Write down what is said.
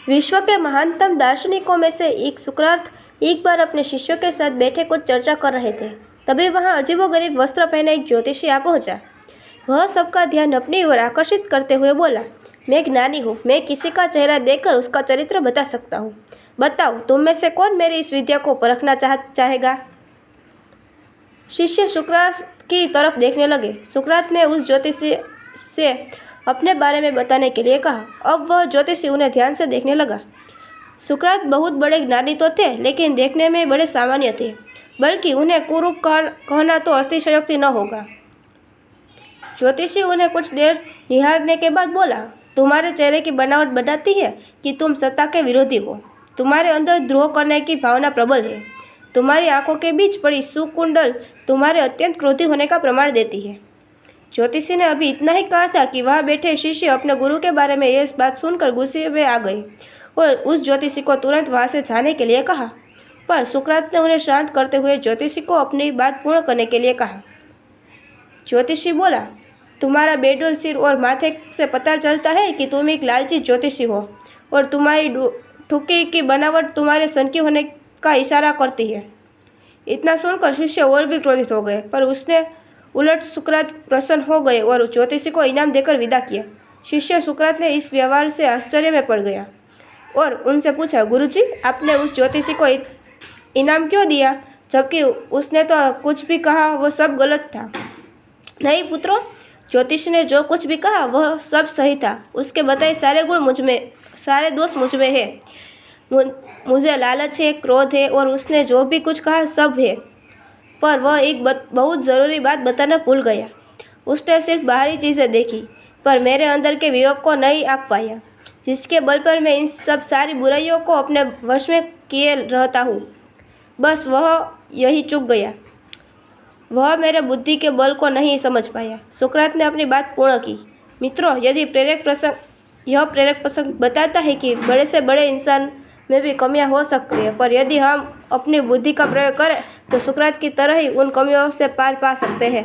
विश्व के महानतम दार्शनिकों में से एक सुकरात एक बार अपने शिष्यों के साथ बैठे कुछ चर्चा कर रहे थे। तभी वहां अजीबोगरीब वस्त्र पहने एक ज्योतिषी आ पहुंचा। वह सबका ध्यान अपनी ओर आकर्षित करते हुए बोला, मैं ज्ञानी हूँ, मैं किसी का चेहरा देखकर उसका चरित्र बता सकता हूँ। बताओ, तुम में से कौन मेरी इस विद्या को परखना चाहेगा? शिष्य सुकरात की तरफ देखने लगे। सुकरात ने उस ज्योतिषी से अपने बारे में बताने के लिए कहा। अब वह ज्योतिषी उन्हें ध्यान से देखने लगा। सुकरात बहुत बड़े ज्ञानी तो थे, लेकिन देखने में बड़े सामान्य थे, बल्कि उन्हें कुरूप कहना तो अतिशयोक्ति न होगा। ज्योतिषी उन्हें कुछ देर निहारने के बाद बोला, तुम्हारे चेहरे की बनावट बताती है कि तुम सत्ता के विरोधी हो। तुम्हारे अंदर द्रोह करने की भावना प्रबल है। तुम्हारी आंखों के बीच पड़ी सुकुंडल तुम्हारे अत्यंत क्रोधी होने का प्रमाण देती है। ज्योतिषी ने अभी इतना ही कहा था कि वहाँ बैठे शिष्य अपने गुरु के बारे में यह बात सुनकर गुस्से में आ गए और उस ज्योतिषी को तुरंत वहाँ से जाने के लिए कहा। पर सुकरात ने उन्हें शांत करते हुए ज्योतिषी को अपनी बात पूर्ण करने के लिए कहा। ज्योतिषी बोला, तुम्हारा बेडोल सिर और माथे से पता चलता है कि तुम एक लालची ज्योतिषी हो और तुम्हारी ठुकी की बनावट तुम्हारे सनकी होने का इशारा करती है। इतना सुनकर शिष्य और भी क्रोधित हो गए, पर उसने उलट सुकरात प्रसन्न हो गए और ज्योतिषी को इनाम देकर विदा किया। शिष्य सुकरात ने इस व्यवहार से आश्चर्य में पड़ गया और उनसे पूछा, गुरुजी, आपने उस ज्योतिषी को इनाम क्यों दिया, जबकि उसने तो कुछ भी कहा वो सब गलत था? नहीं पुत्रों, ज्योतिषी ने जो कुछ भी कहा वह सब सही था। उसके बताए सारे दोष मुझ में है। मुझे लालच है, क्रोध है और उसने जो भी कुछ कहा सब है। पर वह एक बहुत ज़रूरी बात बताना भूल गया। उसने सिर्फ बाहरी चीज़ें देखी, पर मेरे अंदर के विवेक को नहीं आंक पाया, जिसके बल पर मैं इन सब सारी बुराइयों को अपने वश में किए रहता हूँ। बस वह यही चूक गया। वह मेरे बुद्धि के बल को नहीं समझ पाया। सुकरात ने अपनी बात पूर्ण की। मित्रों, यदि यह प्रेरक प्रसंग बताता है कि बड़े से बड़े इंसान में भी कमियां हो सकती है, पर यदि हम अपनी बुद्धि का प्रयोग करें तो सुकरात की तरह ही उन कमियों से पार पा सकते हैं।